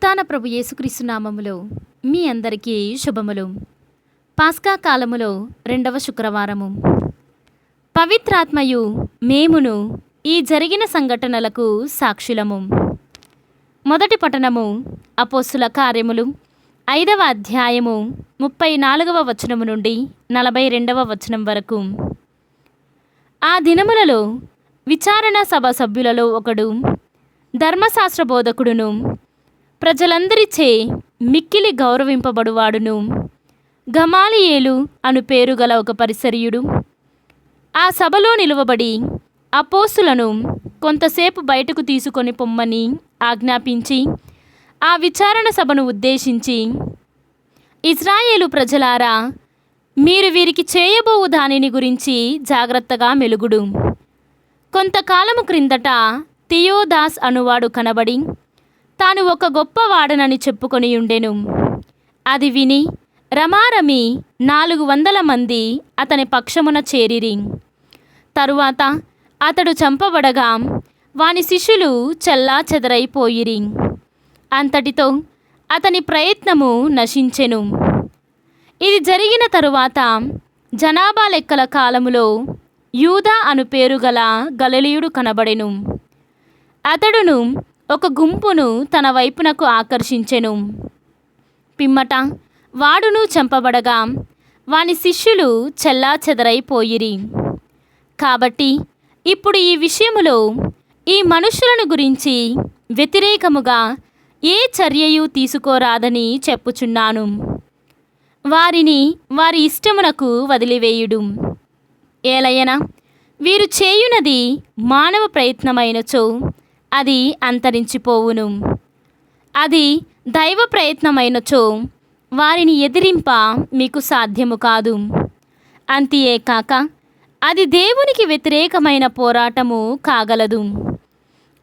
పునరుత్థాన ప్రభు యేసుక్రీస్తు నామములో మీ అందరికీ శుభములు. పాస్కా కాలములో 2వ శుక్రవారము. పవిత్రాత్మయు మేమును ఈ జరిగిన సంఘటనలకు సాక్షులము. మొదటి పఠనము అపోస్తుల కార్యములు 5వ అధ్యాయము 34వ వచనము నుండి 42వ వచనం వరకు. ఆ దినములలో విచారణ సభ సభ్యులలో ఒకడు, ధర్మశాస్త్ర బోధకుడును, ప్రజలందరిచే మిక్కిలి గౌరవింపబడువాడును, గమాలియేలు అను పేరు గల ఒక పరిసర్యుడు ఆ సభలో నిలువబడి అపోస్తులను కొంతసేపు బయటకు తీసుకొని పొమ్మని ఆజ్ఞాపించి ఆ విచారణ సభను ఉద్దేశించి, ఇజ్రాయేలు ప్రజలారా, మీరు వీరికి చేయబోవు దానిని గురించి జాగ్రత్తగా మెలుగుడు. కొంతకాలము క్రిందట థియోదాస్ అనువాడు కనబడి తాను ఒక గొప్పవాడనని చెప్పుకొని ఉండెను. అది విని రమారమి 400 మంది అతని పక్షమున చేరిరి. తరువాత అతడు చంపబడగా వాని శిష్యులు చెల్లాచెదరైపోయిరి. అంతటితో అతని ప్రయత్నము నశించెను. ఇది జరిగిన తరువాత జనాభా లెక్కల కాలములో యూదా అను పేరు గల గలిలయుడు కనబడెను. అతడును ఒక గుంపును తన వైపునకు ఆకర్షించెను. పిమ్మట వాడును చంపబడగా వాని శిష్యులు చెల్లాచెదరైపోయిరి. కాబట్టి ఇప్పుడు ఈ విషయములో ఈ మనుషులను గురించి వ్యతిరేకముగా ఏ చర్యయు తీసుకోరాదని చెప్పుచున్నాను. వారిని వారి ఇష్టమునకు వదిలివేయుడు. ఏలయన వీరు చేయునది మానవ ప్రయత్నమైనచో అది అంతరించిపోవును. అది దైవ ప్రయత్నమైనచో వారిని ఎదిరింప మీకు సాధ్యము కాదు. అంతియే కాక అది దేవునికి వ్యతిరేకమైన పోరాటము కాగలదు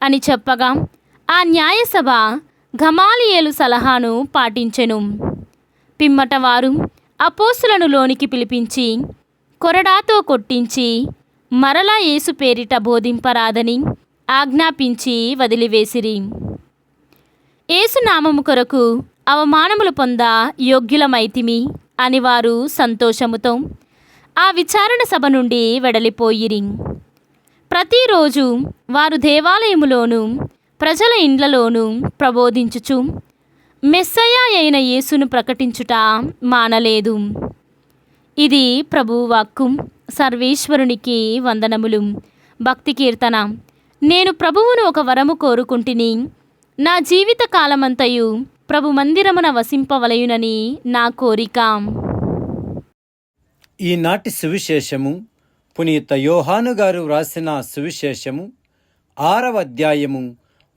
అని చెప్పగా ఆ న్యాయసభ గమాలియేలు సలహాను పాటించెను. పిమ్మట వారు అపోస్తులను లోనికి పిలిపించి కొరడాతో కొట్టించి మరలా యేసు పేరిట బోధింపరాదని ఆజ్ఞాపించి వదిలివేసిరి. యేసు నామము కొరకు అవమానములు పొంద యోగ్యులమైతిమి అని వారు సంతోషముతో ఆ విచారణ సభ నుండి వెడలిపోయిరి. ప్రతిరోజు వారు దేవాలయములోను ప్రజల ఇండ్లలోనూ ప్రబోధించుచు మెస్సయ్య అయిన యేసును ప్రకటించుట మానలేదు. ఇది ప్రభువు వాక్కు. సర్వేశ్వరునికి వందనములు. భక్తి కీర్తన. నేను ప్రభువును ఒక వరము కోరుకుంటుని, నా జీవిత కాలమంతయు ప్రభు మందిరమున వసింపవలయునని నా కోరిక. ఈనాటి సువిశేషము పునీత యోహాను గారు వ్రాసిన సువిశేషము 6వ అధ్యాయము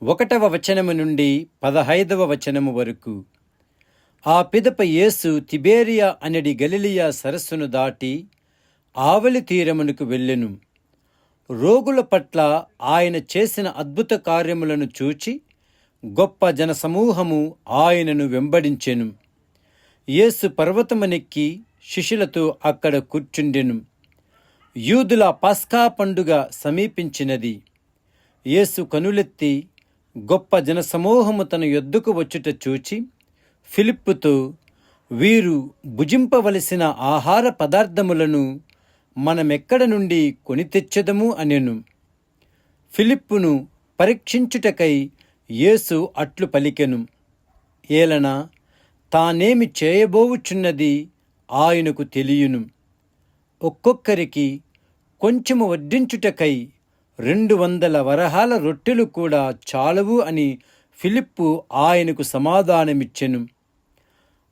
1వ వచనము నుండి 15వ వచనము వరకు. ఆ పిదప యేసు తిబేరియా అనడి గలిలియా సరస్సును దాటి ఆవలి తీరమునకు వెళ్ళెను. రోగుల పట్ల ఆయన చేసిన అద్భుత కార్యములను చూచి గొప్ప జనసమూహము ఆయనను వెంబడించెను. యేసు పర్వతమునెక్కి శిష్యులతో అక్కడ కూర్చుండెను. యూదుల పాస్కా పండుగ సమీపించినది. యేసు కనులెత్తి గొప్ప జనసమూహము తన యొద్దకు వచ్చుట చూచి ఫిలిప్పుతో, వీరు భుజింపవలసిన ఆహార పదార్థములను మనమెక్కడ నుండి కొని తెచ్చెదము అనెను. ఫిలిప్పును పరీక్షించుటకై యేసు అట్లు పలికెను. ఏలన తానేమి చేయబోవుచున్నది ఆయనకు తెలియను. ఒక్కొక్కరికి కొంచెము వడ్డించుటకై 200 వరహాల రొట్టెలు కూడా చాలవు అని ఫిలిప్పు ఆయనకు సమాధానమిచ్చెను.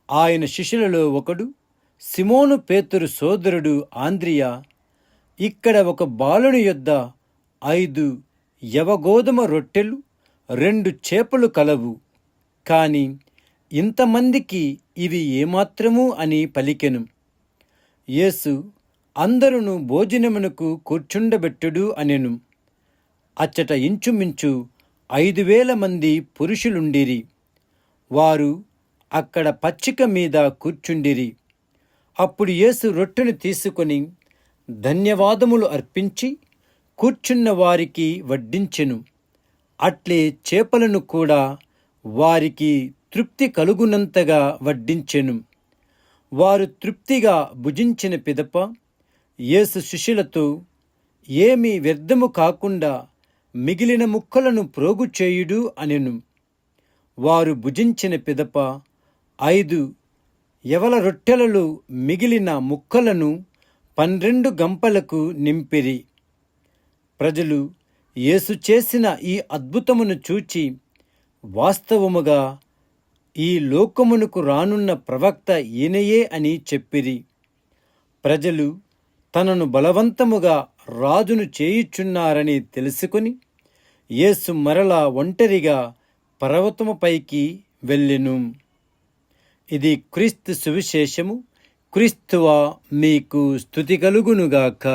ఆయన శిష్యులలో ఒకడు, సిమోను పేతురు సోదరుడు ఆంద్రియా, ఇక్కడ ఒక బాలుని యొద్ద 5 యవగోధుమ రొట్టెలు 2 చేపలు కలవు, కాని ఇంతమందికి ఇవి ఏమాత్రము అని పలికెను. యేసు అందరును భోజనమునకు కూర్చుండబెట్టుడు అనెను. అచ్చట ఇంచుమించు 5,000 మంది పురుషులుండిరి. వారు అక్కడ పచ్చిక మీద కూర్చుండిరి. అప్పుడు యేసు రొట్టెను తీసుకొని ధన్యవాదములు అర్పించి కూర్చున్న వారికి వడ్డించెను. అట్లే చేపలను కూడా వారికి తృప్తి కలుగునంతగా వడ్డించెను. వారు తృప్తిగా భుజించిన పిదప యేసు శిష్యులతో, ఏమీ వ్యర్థము కాకుండా మిగిలిన ముక్కలను ప్రోగు చేయుడు అనెను. వారు భుజించిన పిదప 5 యవల రొట్టెలలో మిగిలిన ముక్కలను 12 గంపలకు నింపిరి. ప్రజలు యేసు చేసిన ఈ అద్భుతమును చూచి, వాస్తవముగా ఈ లోకమునకు రానున్న ప్రవక్త ఈయనయే అని చెప్పిరి. ప్రజలు తనను బలవంతముగా రాజును చేయుచున్నారని తెలుసుకొని యేసు మరలా ఒంటరిగా పర్వతముపైకి వెళ్ళెను. ఇది క్రీస్తు సువిశేషము. క్రీస్తువా మీకు స్తుతి కలుగునుగాక.